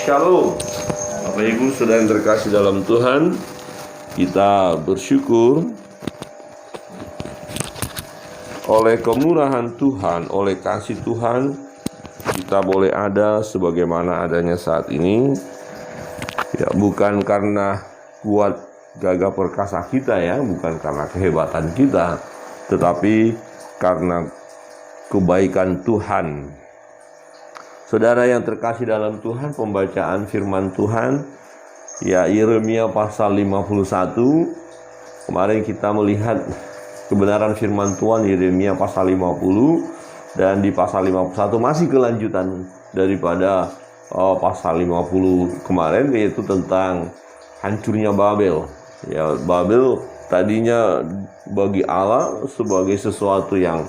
Shalom. Bapak Ibu saudara yang terkasih dalam Tuhan, kita bersyukur oleh kemurahan Tuhan, oleh kasih Tuhan, kita boleh ada sebagaimana adanya saat ini. Ya, bukan karena kuat gagah perkasa kita ya, bukan karena kehebatan kita, tetapi karena kebaikan Tuhan. Saudara yang terkasih dalam Tuhan, pembacaan firman Tuhan ya Yeremia pasal 51. Kemarin kita melihat kebenaran firman Tuhan Yeremia pasal 50, dan di pasal 51 masih kelanjutan daripada pasal 50 kemarin, yaitu tentang hancurnya Babel. Ya, Babel tadinya bagi Allah sebagai sesuatu yang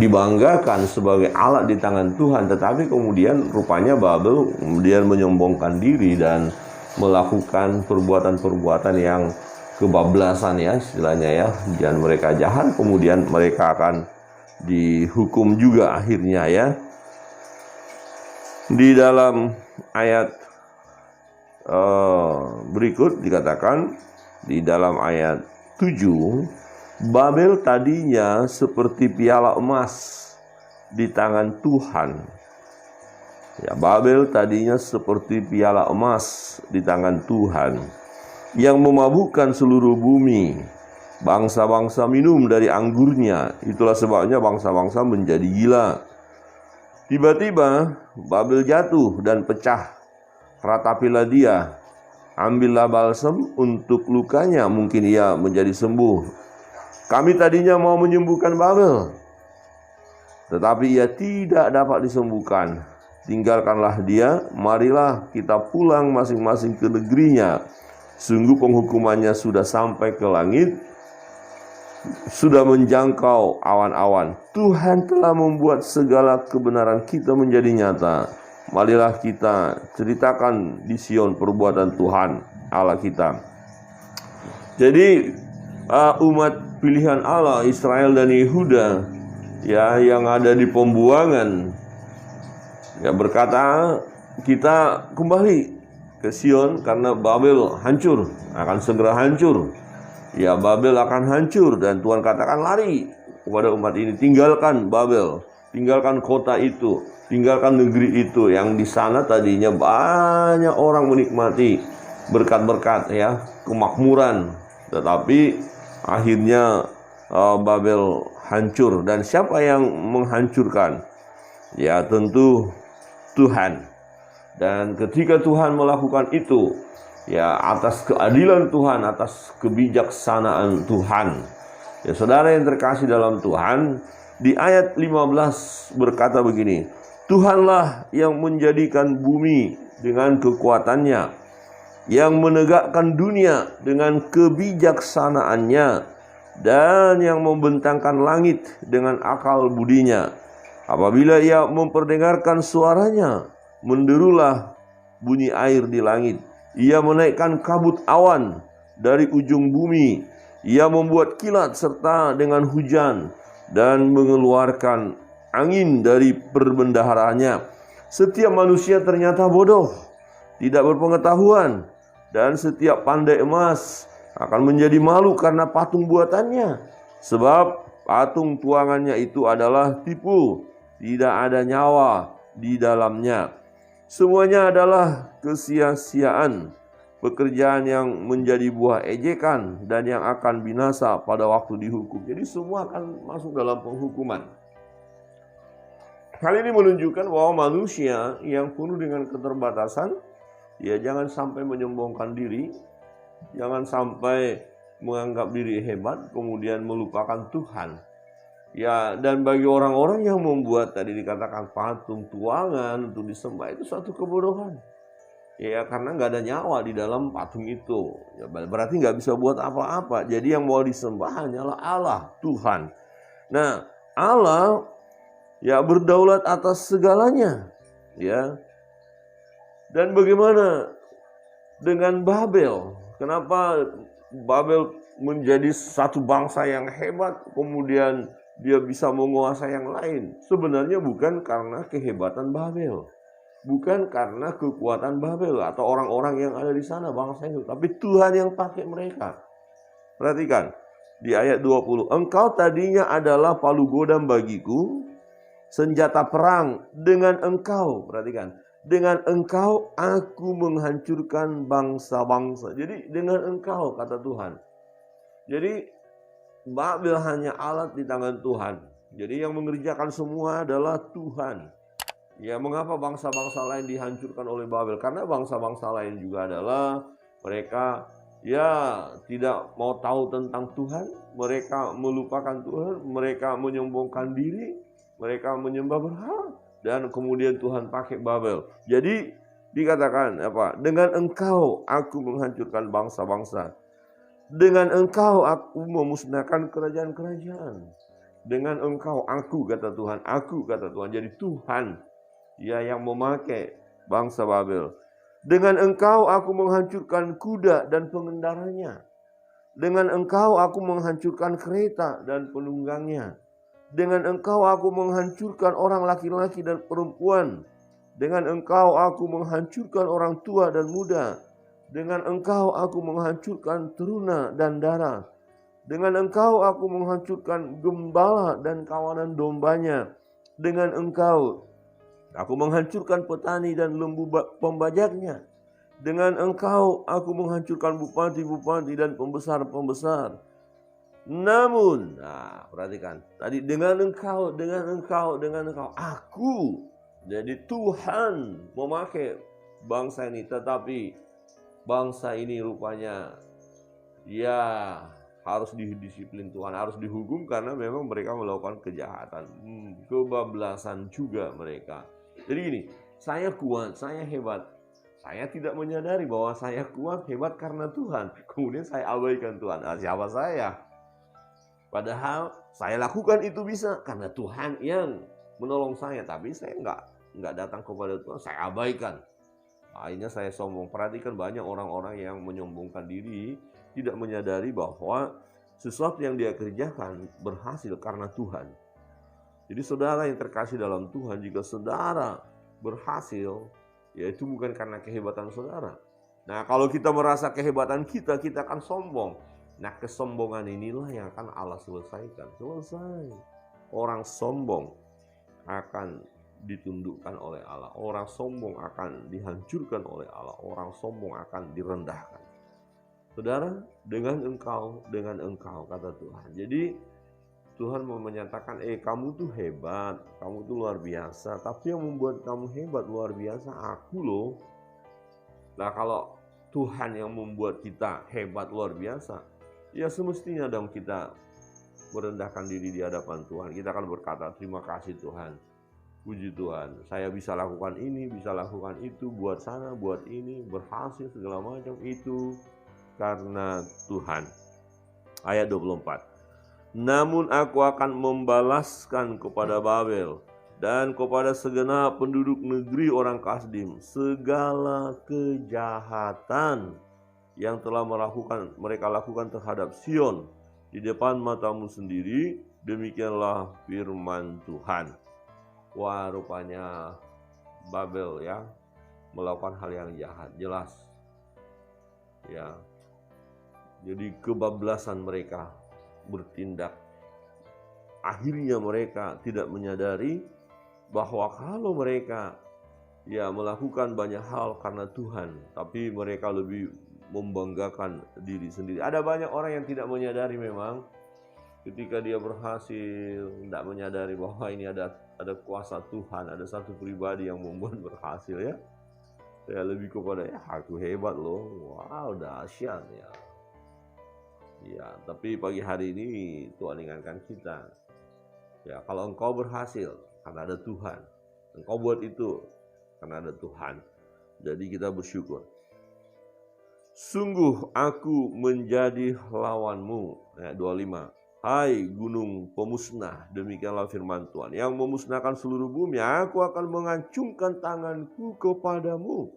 dibanggakan sebagai alat di tangan Tuhan, tetapi kemudian rupanya Babel kemudian menyombongkan diri dan melakukan perbuatan-perbuatan yang kebablasan ya istilahnya ya, dan mereka jahat, kemudian mereka akan dihukum juga akhirnya ya. Di dalam ayat berikut dikatakan di dalam ayat 7, Babel tadinya seperti piala emas di tangan Tuhan. Ya, Babel tadinya seperti piala emas di tangan Tuhan yang memabukkan seluruh bumi. Bangsa-bangsa minum dari anggurnya. Itulah sebabnya bangsa-bangsa menjadi gila. Tiba-tiba Babel jatuh dan pecah. Ratapilah dia. Ambillah balsam untuk lukanya, mungkin ia menjadi sembuh. Kami tadinya mau menyembuhkan Babel, tetapi ia tidak dapat disembuhkan. Tinggalkanlah dia, marilah kita pulang masing-masing ke negerinya. Sungguh penghukumannya sudah sampai ke langit, sudah menjangkau awan-awan. Tuhan telah membuat segala kebenaran kita menjadi nyata. Marilah kita ceritakan di Sion perbuatan Tuhan Allah kita. Jadi umat pilihan Allah, Israel dan Yehuda ya yang ada di pembuangan ya berkata, kita kembali ke Sion karena Babel hancur, akan segera hancur. Ya, Babel akan hancur, dan Tuhan katakan lari kepada umat ini, tinggalkan Babel, tinggalkan kota itu, tinggalkan negeri itu yang di sana tadinya banyak orang menikmati berkat-berkat ya, kemakmuran, tetapi akhirnya Babel hancur. Dan siapa yang menghancurkan? Ya, tentu Tuhan. Dan ketika Tuhan melakukan itu, ya atas keadilan Tuhan, atas kebijaksanaan Tuhan. Ya, saudara yang terkasih dalam Tuhan, di ayat 15 berkata begini, Tuhanlah yang menjadikan bumi dengan kekuatannya, yang menegakkan dunia dengan kebijaksanaannya, dan yang membentangkan langit dengan akal budinya. Apabila ia memperdengarkan suaranya, menderulah bunyi air di langit. Ia menaikkan kabut awan dari ujung bumi. Ia membuat kilat serta dengan hujan, dan mengeluarkan angin dari perbendaharanya. Setiap manusia ternyata bodoh, tidak berpengetahuan, dan setiap pandai emas akan menjadi malu karena patung buatannya. Sebab patung tuangannya itu adalah tipu, tidak ada nyawa di dalamnya. Semuanya adalah kesia-siaan, pekerjaan yang menjadi buah ejekan dan yang akan binasa pada waktu dihukum. Jadi semua akan masuk dalam penghukuman. Hal ini menunjukkan bahwa manusia yang penuh dengan keterbatasan, ya jangan sampai menyombongkan diri, jangan sampai menganggap diri hebat kemudian melupakan Tuhan. Ya, dan bagi orang-orang yang membuat tadi dikatakan patung tuangan untuk disembah, itu suatu kebodohan. Ya, karena nggak ada nyawa di dalam patung itu. Ya, berarti nggak bisa buat apa-apa. Jadi yang mau disembah hanyalah Allah, Tuhan. Nah, Allah ya berdaulat atas segalanya. Ya. Dan bagaimana dengan Babel? Kenapa Babel menjadi satu bangsa yang hebat, kemudian dia bisa menguasai yang lain? Sebenarnya bukan karena kehebatan Babel. Bukan karena kekuatan Babel atau orang-orang yang ada di sana, bangsa itu, tapi Tuhan yang pakai mereka. Perhatikan di ayat 20, engkau tadinya adalah palu godam bagiku, senjata perang dengan engkau. Perhatikan, dengan engkau aku menghancurkan bangsa-bangsa. Jadi dengan engkau, kata Tuhan. Jadi Babel hanya alat di tangan Tuhan. Jadi yang mengerjakan semua adalah Tuhan. Ya, mengapa bangsa-bangsa lain dihancurkan oleh Babel? Karena bangsa-bangsa lain juga adalah mereka tidak mau tahu tentang Tuhan, mereka melupakan Tuhan, mereka menyombongkan diri, mereka menyembah berhala, dan kemudian Tuhan pakai Babel. Jadi dikatakan apa? Dengan engkau aku menghancurkan bangsa-bangsa. Dengan engkau aku memusnahkan kerajaan-kerajaan. Dengan engkau aku, kata Tuhan, aku, kata Tuhan. Jadi Tuhan yang memakai bangsa Babel. Dengan engkau aku menghancurkan kuda dan pengendaranya. Dengan engkau aku menghancurkan kereta dan penunggangnya. Dengan engkau aku menghancurkan orang laki-laki dan perempuan. Dengan engkau aku menghancurkan orang tua dan muda. Dengan engkau aku menghancurkan teruna dan darah. Dengan engkau aku menghancurkan gembala dan kawanan dombanya. Dengan engkau aku menghancurkan petani dan lembu pembajaknya. Dengan engkau aku menghancurkan bupati-bupati dan pembesar-pembesar. Namun, perhatikan. Tadi dengan engkau, aku. Jadi Tuhan memakai bangsa ini. Tetapi bangsa ini rupanya harus didisiplin Tuhan, harus dihukum karena memang mereka melakukan kejahatan, kebablasan juga mereka. Jadi gini, saya kuat, saya hebat. Saya tidak menyadari bahwa saya kuat, hebat karena Tuhan. Kemudian saya abaikan Tuhan. Siapa saya? Padahal saya lakukan itu bisa karena Tuhan yang menolong saya. Tapi saya nggak datang kepada Tuhan, saya abaikan. Akhirnya saya sombong. Perhatikan banyak orang-orang yang menyombongkan diri, tidak menyadari bahwa sesuatu yang dia kerjakan berhasil karena Tuhan. Jadi saudara yang terkasih dalam Tuhan, jika saudara berhasil, yaitu bukan karena kehebatan saudara. Nah, kalau kita merasa kehebatan kita akan sombong. Nah, kesombongan inilah yang akan Allah selesaikan. Selesai. Orang sombong akan ditundukkan oleh Allah. Orang sombong akan dihancurkan oleh Allah. Orang sombong akan direndahkan. Saudara, dengan engkau, kata Tuhan. Jadi Tuhan mau menyatakan, kamu tuh hebat, kamu tuh luar biasa. Tapi yang membuat kamu hebat, luar biasa, aku loh. Nah, kalau Tuhan yang membuat kita hebat, luar biasa, ya semestinya dong kita merendahkan diri di hadapan Tuhan. Kita akan berkata, terima kasih Tuhan. Puji Tuhan, saya bisa lakukan ini, bisa lakukan itu, buat sana, buat ini, berhasil segala macam itu karena Tuhan. Ayat 24. Namun aku akan membalaskan kepada Babel dan kepada segenap penduduk negeri orang Kasdim segala kejahatan yang telah mereka lakukan terhadap Sion di depan matamu sendiri. Demikianlah firman Tuhan. Wah, rupanya Babel melakukan hal yang jahat, jelas. Jadi kebablasan mereka bertindak. Akhirnya mereka tidak menyadari bahwa kalau mereka melakukan banyak hal karena Tuhan, tapi mereka lebih membanggakan diri sendiri. Ada banyak orang yang tidak menyadari memang ketika dia berhasil, tidak menyadari bahwa ini ada kuasa Tuhan, ada satu pribadi yang membuat berhasil ya. Saya lebih kepada aku hebat loh, wow dahsyat ya. Tapi pagi hari ini Tuhan ingatkan kita, kalau engkau berhasil karena ada Tuhan, engkau buat itu karena ada Tuhan. Jadi kita bersyukur. Sungguh aku menjadi lawanmu. Ayat 25. Hai gunung pemusnah, demikianlah firman Tuhan, yang memusnahkan seluruh bumi. Aku akan mengacungkan tanganku kepadamu,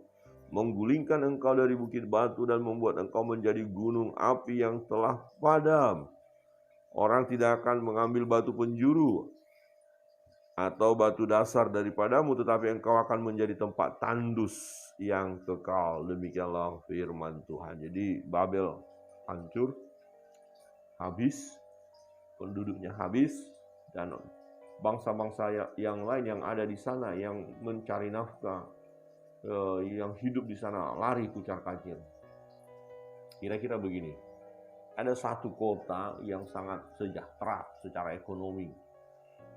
menggulingkan engkau dari bukit batu dan membuat engkau menjadi gunung api yang telah padam. Orang tidak akan mengambil batu penjuru atau batu dasar daripadamu, tetapi engkau akan menjadi tempat tandus yang kekal. Demikianlah firman Tuhan. Jadi Babel hancur, habis, penduduknya habis, dan bangsa-bangsa yang lain yang ada di sana yang mencari nafkah, yang hidup di sana lari kucar-kacir. Kira-kira begini, ada satu kota yang sangat sejahtera secara ekonomi,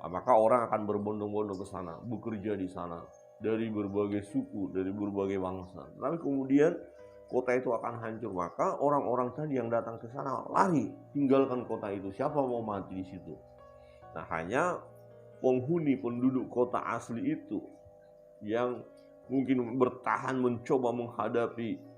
maka orang akan berbondong-bondong ke sana, bekerja di sana, dari berbagai suku, dari berbagai bangsa. Tapi kemudian kota itu akan hancur, maka orang-orang tadi yang datang ke sana lari, tinggalkan kota itu. Siapa mau mati di situ? Nah, hanya penghuni penduduk kota asli itu yang mungkin bertahan mencoba menghadapi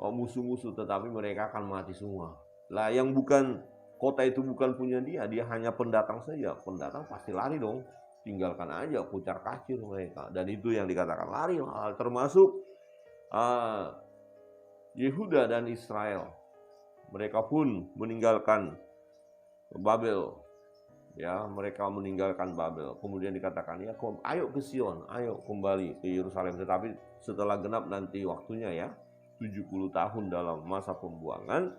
musuh-musuh, tetapi mereka akan mati semua. Lah, yang bukan kota itu bukan punya dia hanya pendatang saja. Pendatang pasti lari dong, tinggalkan aja, kucar kacir mereka. Dan itu yang dikatakan lari, termasuk Yehuda dan Israel. Mereka pun meninggalkan Babel. Ya, mereka meninggalkan Babel. Kemudian dikatakan, ya, ayo ke Sion, ayo kembali ke Yerusalem. Tetapi setelah genap nanti waktunya, ya, 70 tahun dalam masa pembuangan,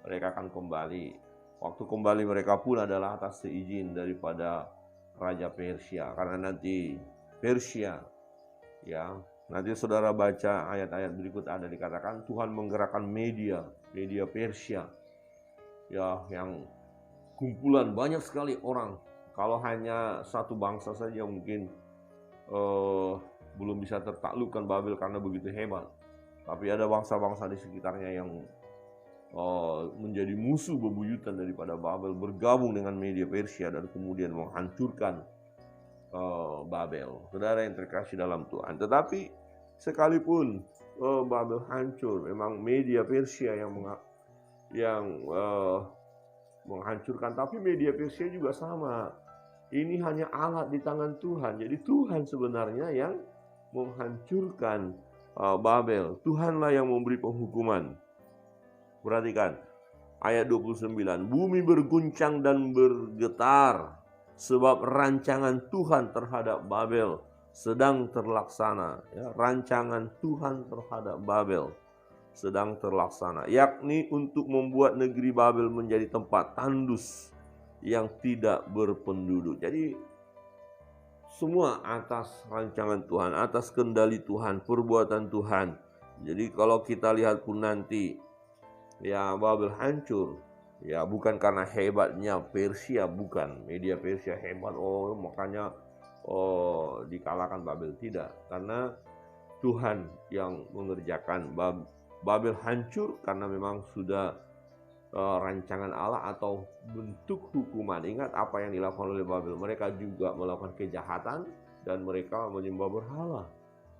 mereka akan kembali. Waktu kembali mereka pun adalah atas seizin daripada Raja Persia. Karena nanti Persia, ya, nanti saudara baca ayat-ayat berikut ada dikatakan Tuhan menggerakkan media Persia, ya, yang kumpulan banyak sekali orang. Kalau hanya satu bangsa saja mungkin belum bisa tertaklukkan Babel karena begitu hebat. Tapi ada bangsa-bangsa di sekitarnya yang menjadi musuh bebuyutan daripada Babel, bergabung dengan media Persia dan kemudian menghancurkan Babel. Saudara yang terkasih dalam Tuhan, tetapi sekalipun Babel hancur, memang media Persia yang menghancurkan, tapi media Persia juga sama. Ini hanya alat di tangan Tuhan. Jadi Tuhan sebenarnya yang menghancurkan Babel. Tuhanlah yang memberi penghukuman. Perhatikan ayat 29. Bumi berguncang dan bergetar sebab rancangan Tuhan terhadap Babel sedang terlaksana. Ya, rancangan Tuhan terhadap Babel sedang terlaksana, yakni untuk membuat negeri Babel menjadi tempat tandus yang tidak berpenduduk. Jadi semua atas rancangan Tuhan, atas kendali Tuhan, perbuatan Tuhan. Jadi kalau kita lihat pun nanti, ya, Babel hancur, ya, bukan karena hebatnya Persia, bukan. Media Persia hebat, makanya dikalahkan Babel, tidak. Karena Tuhan yang mengerjakan. Babel hancur karena memang sudah rancangan Allah atau bentuk hukuman. Ingat apa yang dilakukan oleh Babel. Mereka juga melakukan kejahatan dan mereka menyembah berhala.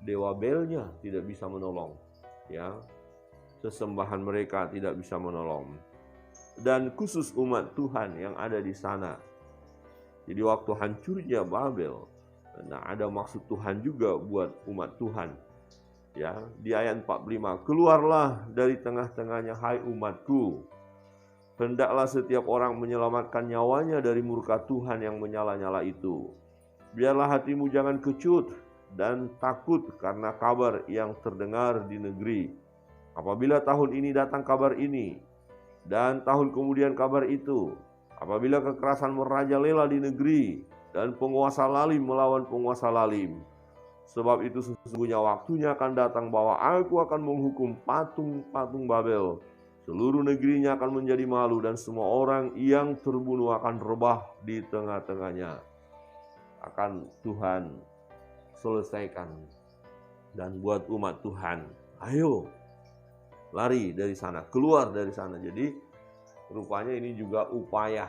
Dewa Belnya tidak bisa menolong, ya. Sesembahan mereka tidak bisa menolong. Dan khusus umat Tuhan yang ada di sana. Jadi waktu hancurnya Babel, nah, ada maksud Tuhan juga buat umat Tuhan. Ya, di ayat 45, keluarlah dari tengah-tengahnya hai umatku. Hendaklah setiap orang menyelamatkan nyawanya dari murka Tuhan yang menyala-nyala itu. Biarlah hatimu jangan kecut dan takut karena kabar yang terdengar di negeri. Apabila tahun ini datang kabar ini, dan tahun kemudian kabar itu, apabila kekerasan merajalela di negeri, dan penguasa lalim melawan penguasa lalim. Sebab itu sesungguhnya waktunya akan datang bahwa aku akan menghukum patung-patung Babel. Seluruh negerinya akan menjadi malu dan semua orang yang terbunuh akan rebah di tengah-tengahnya. Akan Tuhan selesaikan. Dan buat umat Tuhan, ayo lari dari sana, keluar dari sana. Jadi rupanya ini juga upaya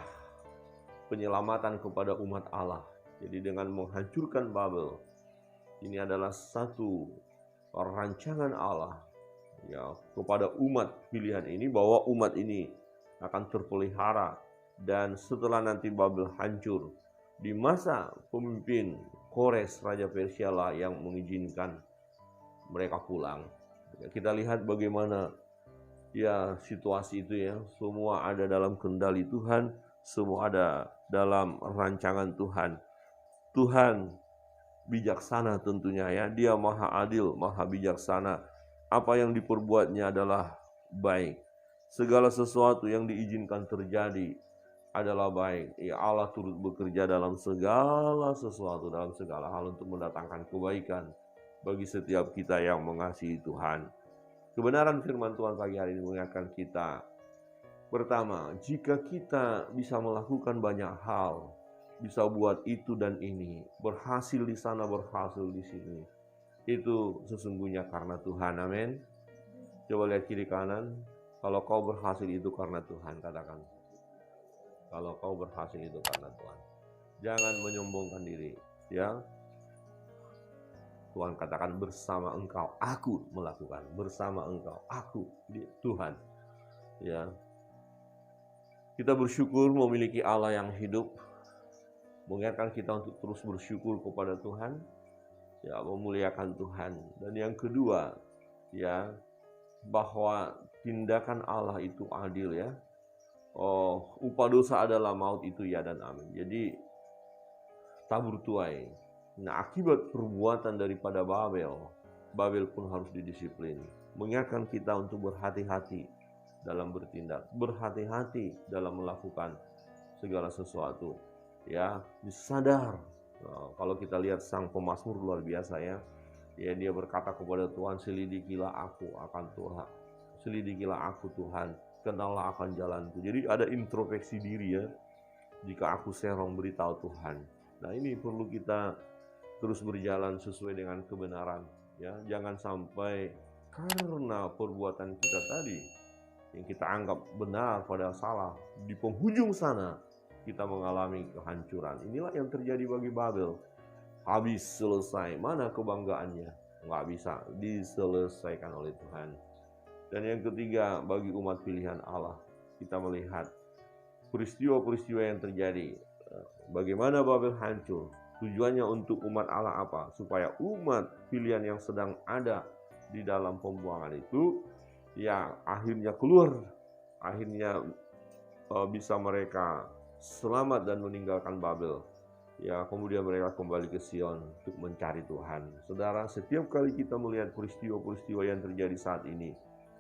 penyelamatan kepada umat Allah. Jadi dengan menghancurkan Babel, ini adalah satu rancangan Allah, ya, kepada umat pilihan ini, bahwa umat ini akan terpelihara. Dan setelah nanti Babel hancur, di masa pemimpin Kores Raja Persia lah yang mengizinkan mereka pulang. Kita lihat bagaimana, ya, situasi itu, ya, semua ada dalam kendali Tuhan, semua ada dalam rancangan Tuhan. Tuhan bijaksana tentunya ya. Dia maha adil, maha bijaksana. Apa yang diperbuatnya adalah baik. Segala sesuatu yang diizinkan terjadi adalah baik. Ya, Allah turut bekerja dalam segala sesuatu, dalam segala hal untuk mendatangkan kebaikan bagi setiap kita yang mengasihi Tuhan. Kebenaran firman Tuhan pagi hari ini mengingatkan kita. Pertama, jika kita bisa melakukan banyak hal, bisa buat itu dan ini, berhasil di sana, berhasil di sini, itu sesungguhnya karena Tuhan. Amin. Coba lihat kiri kanan. Kalau kau berhasil itu karena Tuhan, katakan. Kalau kau berhasil itu karena Tuhan. Jangan menyombongkan diri, ya. Tuhan katakan bersama engkau aku melakukan, bersama engkau aku, Tuhan. Ya. Kita bersyukur memiliki Allah yang hidup, mengingatkan kita untuk terus bersyukur kepada Tuhan, ya, memuliakan Tuhan. Dan yang kedua, ya, bahwa tindakan Allah itu adil, ya. Upah dosa adalah maut, itu ya dan amin. Jadi tabur tuai. Nah, akibat perbuatan daripada Babel pun harus didisiplin. Mengingatkan kita untuk berhati-hati dalam bertindak, berhati-hati dalam melakukan segala sesuatu. Ya, disadar. Kalau kita lihat sang pemazmur luar biasa ya. Ya, dia berkata kepada Tuhan, selidikilah aku akan Tuhan. Selidikilah aku Tuhan, kenallah akan jalanku. Jadi ada introspeksi diri ya. Jika aku serong beritahu Tuhan. Nah, ini perlu kita terus berjalan sesuai dengan kebenaran. Ya, jangan sampai karena perbuatan kita tadi yang kita anggap benar padahal salah, di penghujung sana kita mengalami kehancuran. Inilah yang terjadi bagi Babel. Habis selesai, mana kebanggaannya? Nggak bisa diselesaikan oleh Tuhan. Dan yang ketiga, bagi umat pilihan Allah, kita melihat peristiwa-peristiwa yang terjadi. Bagaimana Babel hancur? Tujuannya untuk umat Allah apa? Supaya umat pilihan yang sedang ada di dalam pembuangan itu, ya akhirnya keluar, akhirnya bisa mereka selamat dan meninggalkan Babel. Ya, kemudian mereka kembali ke Sion untuk mencari Tuhan. Saudara, setiap kali kita melihat peristiwa-peristiwa yang terjadi saat ini,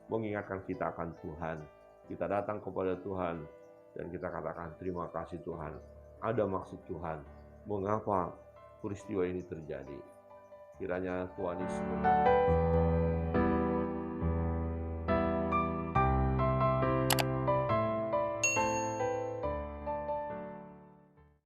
mengingatkan kita akan Tuhan. Kita datang kepada Tuhan dan kita katakan terima kasih Tuhan. Ada maksud Tuhan. Mengapa peristiwa ini terjadi? Kiranya Tuhan Yesus memberkati.